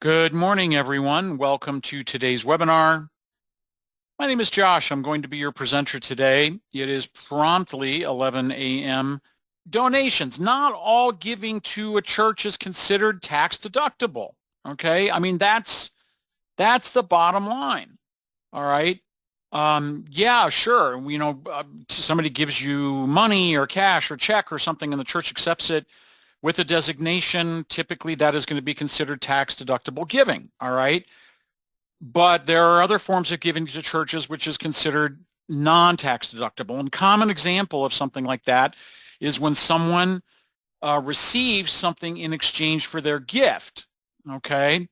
Good morning, everyone. Welcome to today's webinar. My name is Josh. I'm going to be your presenter today. It is promptly 11 a.m. Donations. Not all giving to a church is considered tax deductible. Okay? I mean, that's the bottom line. All right? Yeah, sure. Somebody gives you money or cash or check or something and the church accepts it with a designation. Typically, that is going to be considered tax deductible giving. All right? But there are other forms of giving to churches which is considered non-tax deductible. And common example of something like that is when someone receives something in exchange for their gift. Okay.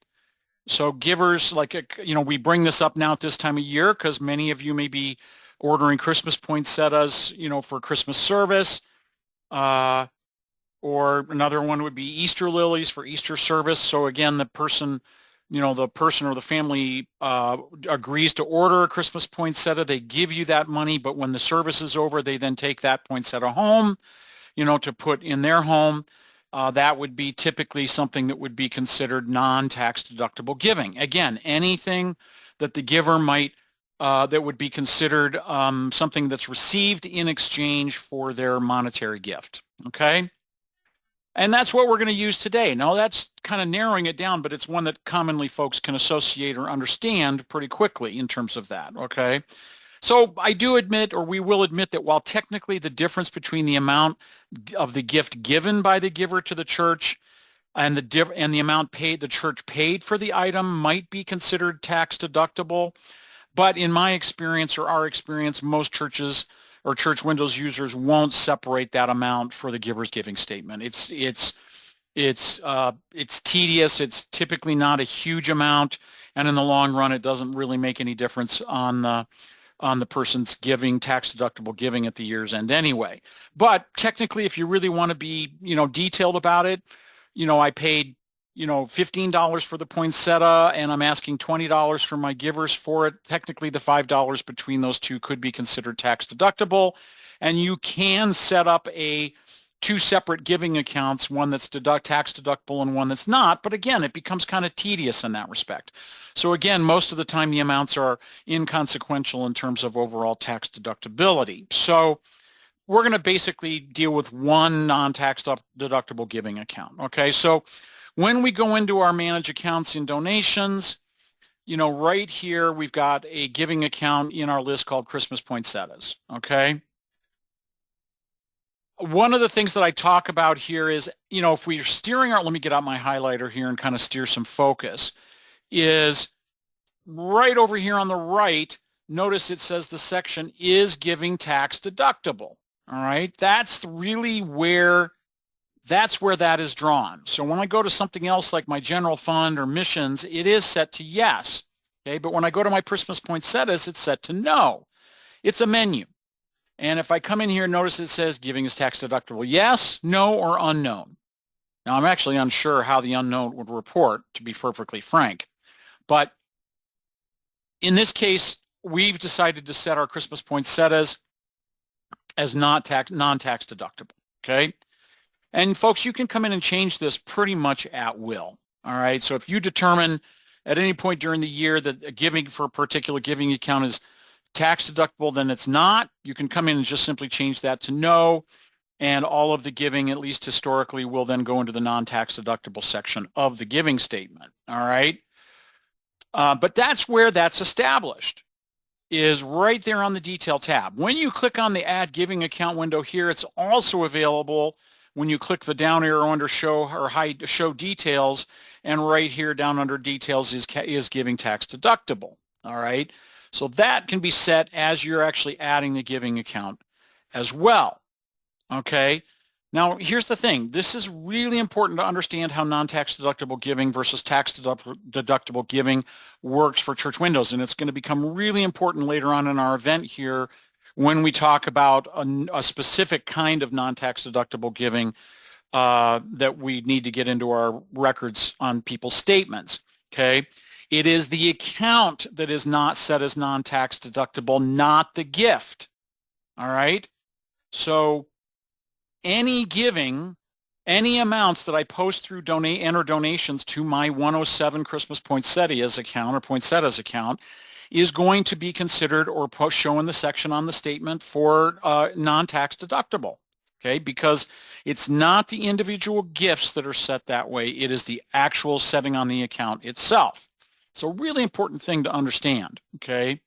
So givers, we bring this up now at this time of year because many of you may be ordering Christmas poinsettias, for Christmas service. Or another one would be Easter lilies for Easter service. So again, the person or the family agrees to order a Christmas poinsettia. They give you that money, but when the service is over, they then take that poinsettia home, to put in their home. That would be typically something that would be considered non-tax deductible giving. Again, anything that the giver might, that would be considered something that's received in exchange for their monetary gift. Okay? And that's what we're going to use today. Now, that's kind of narrowing it down, but it's one that commonly folks can associate or understand pretty quickly in terms of that, okay? So I do admit, or we will admit, that while technically the difference between the amount of the gift given by the giver to the church and the amount paid the church paid for the item might be considered tax deductible, but in my experience or our experience, most churches or church windows users won't separate that amount for the giver's giving statement. It's tedious. It's typically not a huge amount, and in the long run, it doesn't really make any difference on the person's giving, tax deductible giving at the year's end anyway. But technically, if you really want to be, detailed about it, I paid, $15 for the poinsettia and I'm asking $20 for my givers for it. Technically, the $5 between those two could be considered tax deductible. And you can set up two separate giving accounts, one that's tax deductible and one that's not. But again, it becomes kind of tedious in that respect. So again, most of the time the amounts are inconsequential in terms of overall tax deductibility. So we're going to basically deal with one non-tax deductible giving account. Okay, so when we go into our manage accounts in donations, right here we've got a giving account in our list called Christmas poinsettias. Okay. One of the things that I talk about here is, if we're steering let me get out my highlighter here and kind of steer some focus, is right over here on the right, notice it says the section is giving tax deductible. All right. That's really where that is drawn. So when I go to something else like my general fund or missions, it is set to yes. Okay. But when I go to my Christmas poinsettias, it's set to no. It's a menu. And if I come in here, notice it says giving is tax deductible. Yes, no, or unknown. Now, I'm actually unsure how the unknown would report, to be perfectly frank. But in this case, we've decided to set our Christmas poinsettias as non-tax deductible. Okay. And folks, you can come in and change this pretty much at will. All right. So if you determine at any point during the year that a giving for a particular giving account is tax deductible, then it's not. You can come in and just simply change that to no. And all of the giving, at least historically, will then go into the non-tax deductible section of the giving statement. All right. But that's where that's established, is right there on the detail tab. When you click on the add giving account window here, it's also available when you click the down arrow under show or hide show details, and right here down under details is giving tax deductible. All right. So that can be set as you're actually adding the giving account as well. Okay. Now, here's the thing. This is really important to understand how non-tax deductible giving versus tax deductible giving works for church windows. And it's going to become really important later on in our event here when we talk about a specific kind of non-tax deductible giving that we need to get into our records on people's statements. Okay. It is the account that is not set as non-tax deductible, not the gift. All right. So any giving any amounts that I post through enter donations to my 107 Christmas Poinsettias account or Poinsettias account is going to be considered or shown in the section on the statement for non-tax deductible. Okay, because it's not the individual gifts that are set that way. It is the actual setting on the account itself. It's a really important thing to understand. Okay,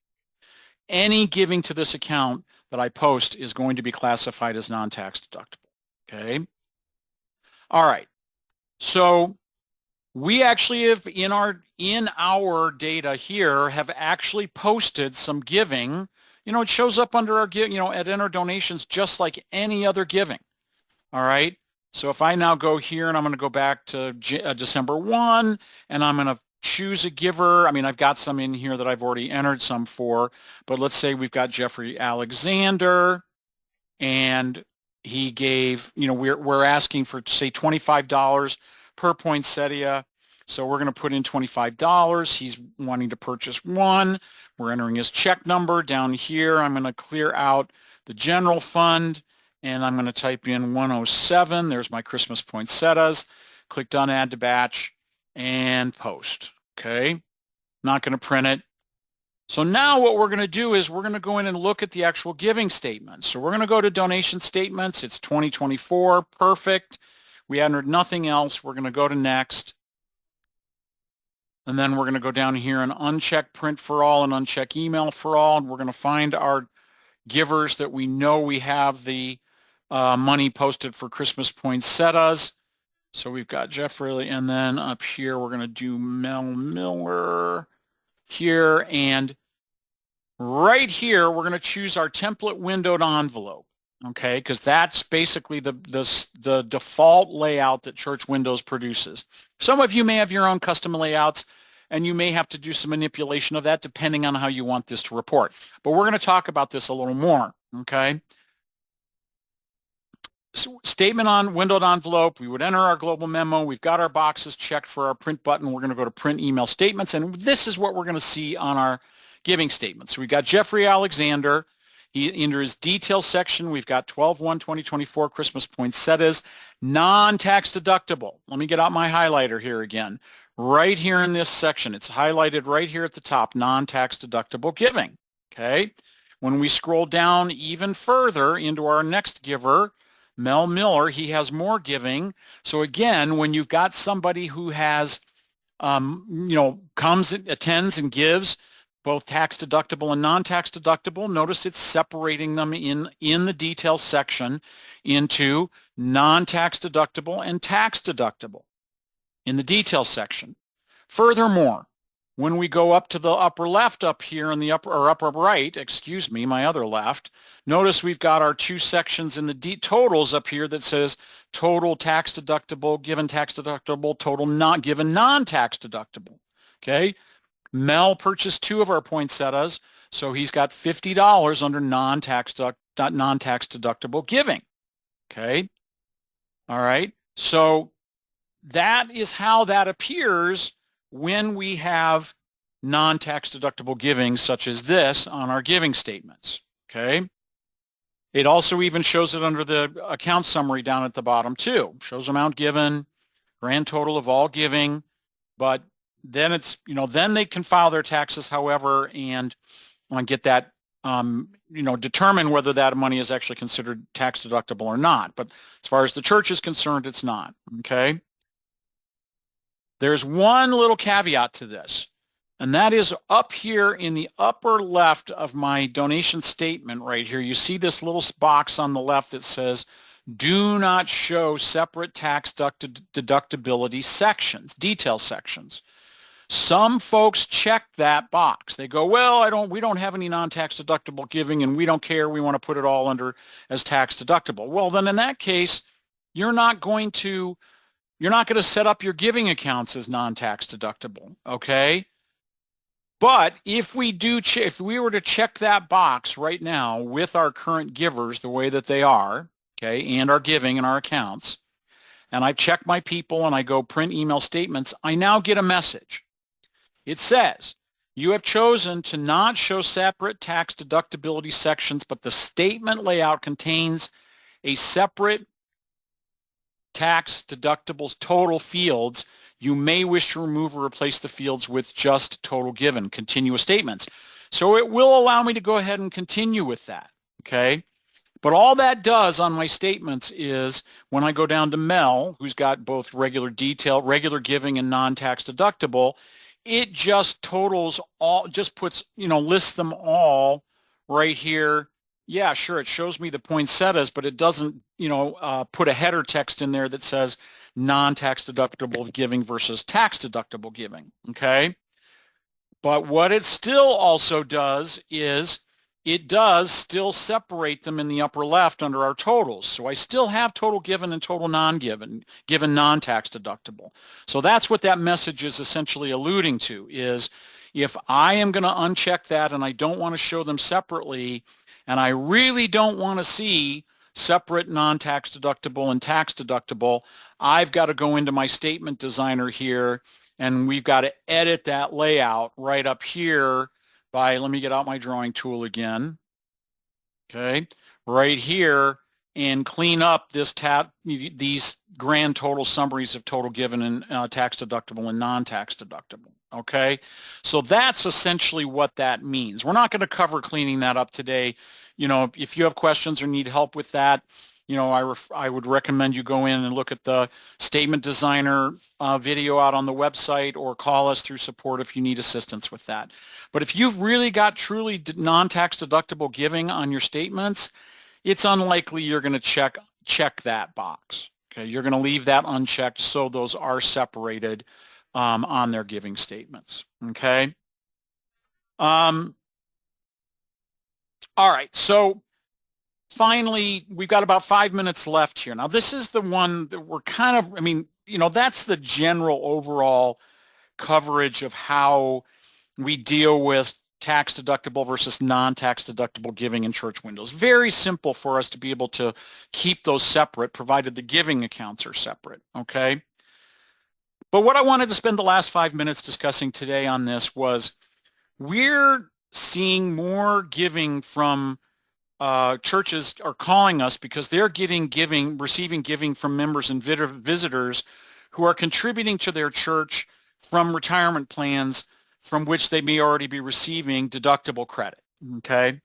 any giving to this account that I post is going to be classified as non-tax deductible. Okay. All right. So we actually have in our data here have actually posted some giving. It shows up under our at enter donations just like any other giving. All right. So if I now go here and I'm going to go back to December 1 and I'm going to choose a giver. I mean, I've got some in here that I've already entered some for, but let's say we've got Jeffrey Alexander and he gave, we're asking for, say, $25 per poinsettia. So we're going to put in $25. He's wanting to purchase one. We're entering his check number down here. I'm going to clear out the general fund and I'm going to type in 107. There's my Christmas poinsettias. Click done, add to batch and post. Okay. Not going to print it. So now what we're going to do is we're going to go in and look at the actual giving statements. So we're going to go to donation statements. It's 2024. Perfect. We entered nothing else. We're going to go to next. And then we're going to go down here and uncheck print for all and uncheck email for all. And we're going to find our givers that we know we have the money posted for Christmas poinsettias. So we've got Jeffrey, and then up here we're going to do Mel Miller here. And right here, we're going to choose our template windowed envelope, okay, because that's basically the default layout that Church Windows produces. Some of you may have your own custom layouts, and you may have to do some manipulation of that depending on how you want this to report. But we're going to talk about this a little more, okay? So, statement on windowed envelope, we would enter our global memo. We've got our boxes checked for our print button. We're going to go to print email statements, and this is what we're going to see on our giving statements. So we've got Jeffrey Alexander. Under his details section, we've got 12/1/2024 Christmas poinsettias, non-tax deductible. Let me get out my highlighter here again. Right here in this section, it's highlighted right here at the top, non-tax deductible giving, okay? When we scroll down even further into our next giver, Mel Miller, he has more giving. So again, when you've got somebody who has, comes, attends and gives both tax deductible and non-tax deductible, notice it's separating them in the details section into non-tax deductible and tax deductible in the details section. Furthermore, when we go up to the upper left up here in the upper right, excuse me, my other left, notice we've got our two sections in the totals up here that says total tax deductible, given tax deductible, total not given non-tax deductible. Okay. Mel purchased two of our poinsettias, so he's got $50 under non-tax deductible giving. Okay. All right. So that is how that appears when we have non-tax deductible giving such as this on our giving statements, okay? It also even shows it under the account summary down at the bottom too. Shows amount given, grand total of all giving, but then it's, then they can file their taxes, however, and get that, determine whether that money is actually considered tax deductible or not. But as far as the church is concerned, it's not, okay? There's one little caveat to this, and that is up here in the upper left of my donation statement right here. You see this little box on the left that says, do not show separate tax deductibility sections, detail sections. Some folks check that box. They go, well, we don't have any non-tax deductible giving and we don't care. We want to put it all under as tax deductible. Well, then in that case, you're not going to set up your giving accounts as non-tax deductible, okay? But if we were to check that box right now with our current givers the way that they are, okay, and our giving and our accounts, and I check my people and I go print email statements, I now get a message. It says, you have chosen to not show separate tax deductibility sections, but the statement layout contains a separate tax deductibles total fields, you may wish to remove or replace the fields with just total given, continuous statements. So it will allow me to go ahead and continue with that, okay? But all that does on my statements is when I go down to Mel, who's got both regular detail, regular giving and non-tax deductible, it just totals all, just puts, lists them all right here. Yeah, sure, it shows me the poinsettias, but it doesn't, put a header text in there that says non-tax deductible giving versus tax deductible giving, okay? But what it still also does is it does still separate them in the upper left under our totals. So I still have total given and total non-given, given non-tax deductible. So that's what that message is essentially alluding to, is if I am going to uncheck that and I don't want to show them separately, and I really don't want to see separate non-tax deductible and tax deductible, I've got to go into my statement designer here, and we've got to edit that layout right up here by, let me get out my drawing tool again, okay, right here, and clean up these grand total summaries of total given and tax deductible and non-tax deductible, okay? So that's essentially what that means. We're not going to cover cleaning that up today. If you have questions or need help with that, I would recommend you go in and look at the statement designer video out on the website, or call us through support if you need assistance with that. But if you've really got truly non-tax deductible giving on your statements, it's unlikely you're going to check that box. Okay, you're going to leave that unchecked so those are separated on their giving statements. Okay. All right, so finally, we've got about 5 minutes left here. Now, this is the one that we're kind of, that's the general overall coverage of how we deal with tax deductible versus non-tax deductible giving in church windows. Very simple for us to be able to keep those separate, provided the giving accounts are separate, okay? But what I wanted to spend the last 5 minutes discussing today on this was, we're seeing more giving from churches are calling us because they're receiving giving from members and visitors who are contributing to their church from retirement plans from which they may already be receiving deductible credit, okay?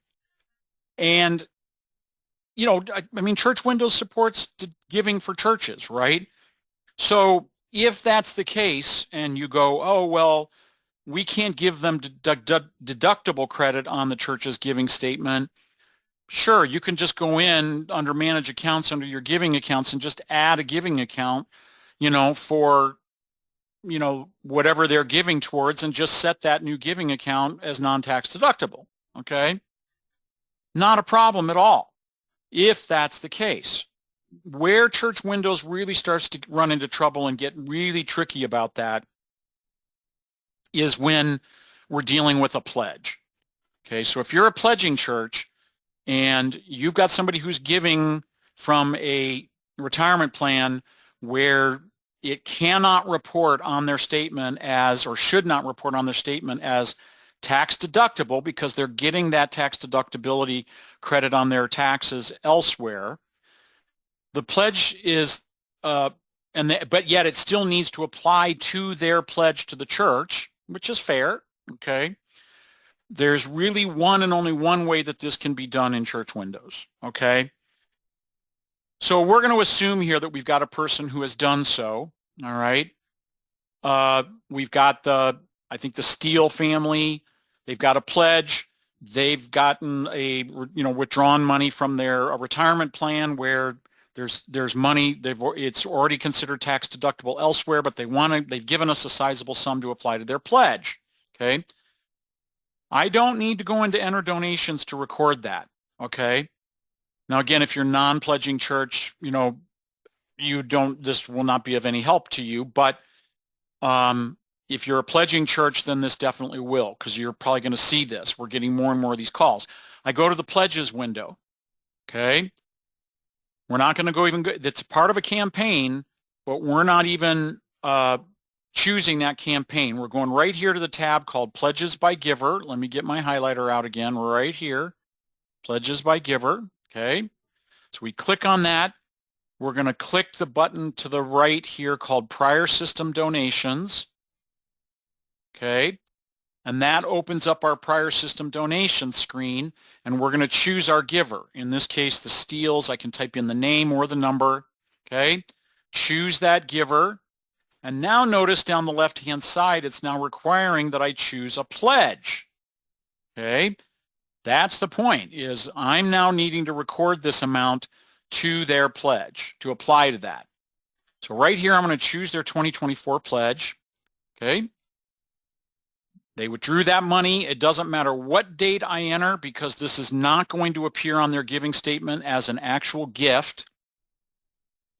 And, Church Windows supports giving for churches, right? So if that's the case and you go, oh, well, we can't give them deductible credit on the church's giving statement, sure, you can just go in under manage accounts under your giving accounts and just add a giving account, for, whatever they're giving towards, and just set that new giving account as non-tax deductible, okay? Not a problem at all if that's the case. Where Church Windows really starts to run into trouble and get really tricky about that is when we're dealing with a pledge, okay? So if you're a pledging church, and you've got somebody who's giving from a retirement plan where it cannot report on their statement as, or should not report on their statement as, tax deductible, because they're getting that tax deductibility credit on their taxes elsewhere. The pledge is, but yet it still needs to apply to their pledge to the church, which is fair, okay? There's really one and only one way that this can be done in Church Windows, okay? So we're going to assume here that we've got a person who has done so, all right? We've got I think the Steele family, they've got a pledge, they've gotten a, withdrawn money from their retirement plan where there's money, it's already considered tax deductible elsewhere, but they've given us a sizable sum to apply to their pledge, okay? I don't need to go into enter donations to record that, okay? Now, again, if you're non-pledging church, this will not be of any help to you, but if you're a pledging church, then this definitely will, because you're probably going to see this. We're getting more and more of these calls. I go to the pledges window, okay? We're not going to go it's part of a campaign, but we're not even choosing that campaign. We're going right here to the tab called Pledges by Giver. Let me get my highlighter out again right here. Pledges by Giver, okay? So we click on that, We're going to click the button to the right here called Prior System Donations. Okay. And that opens up our prior system donation screen, and we're going to choose our giver. In this case, the Steels. I can type in the name or the number. Okay. Choose that giver. And now notice down the left-hand side, it's now requiring that I choose a pledge. Okay. That's the point, is I'm now needing to record this amount to their pledge to apply to that. So right here, I'm going to choose their 2024 pledge. Okay. They withdrew that money. It doesn't matter what date I enter because this is not going to appear on their giving statement as an actual gift.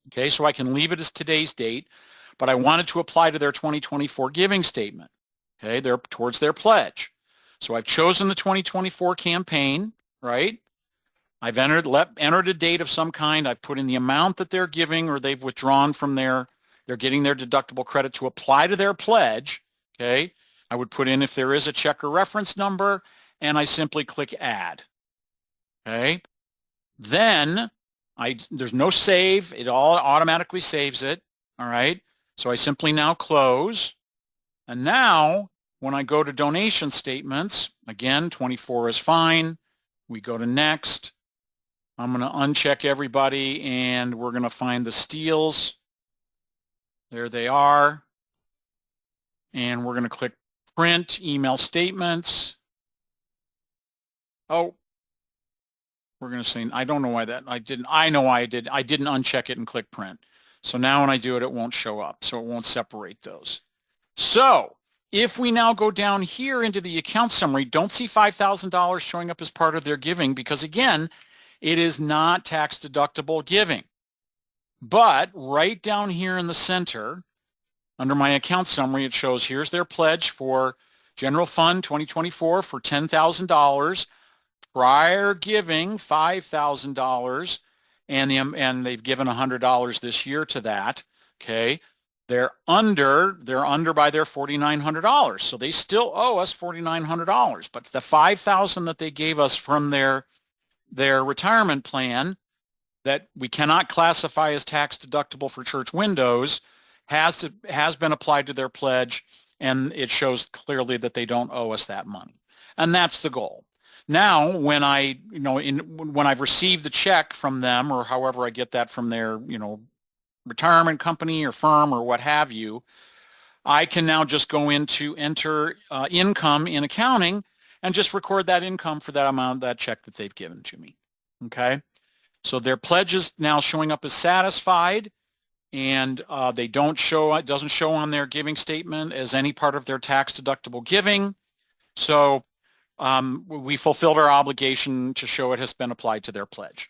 Okay, so I can leave it as today's date, but I want it to apply to their 2024 giving statement. Okay, they're towards their pledge. So I've chosen the 2024 campaign, right? I've entered a date of some kind. I've put in the amount that they're giving or they've withdrawn from they're getting their deductible credit to apply to their pledge. Okay. I would put in if there is a check or reference number, and I simply click Add. Okay. Then there's no save. It all automatically saves it. All right. So I simply now close. And now when I go to donation statements, again, 24 is fine. We go to Next. I'm going to uncheck everybody, and we're going to find the Steels. There they are. And we're going to click Print Email Statements. Oh, we're going to say, I don't know why that, I know why I didn't uncheck it and click Print. So now when I do it, it won't show up. So it won't separate those. So if we now go down here into the account summary, don't see $5,000 showing up as part of their giving because, again, it is not tax deductible giving. But right down here in the center, under my account summary, it shows here's their pledge for General Fund 2024 for $10,000, prior giving $5,000, and they've given $100 this year to that. Okay, they're under by their $4,900, so they still owe us $4,900. But the $5,000 that they gave us from their retirement plan that we cannot classify as tax deductible for church windows has been applied to their pledge, and it shows clearly that they don't owe us that money. And that's the goal. Now, when when I've received the check from them, or however I get that from their, retirement company or firm or what have you, I can now just go into enter income in accounting and just record that income for that amount, that check that they've given to me. Okay. So their pledge is now showing up as satisfied, and it doesn't show on their giving statement as any part of their tax deductible giving. So we fulfilled our obligation to show it has been applied to their pledge.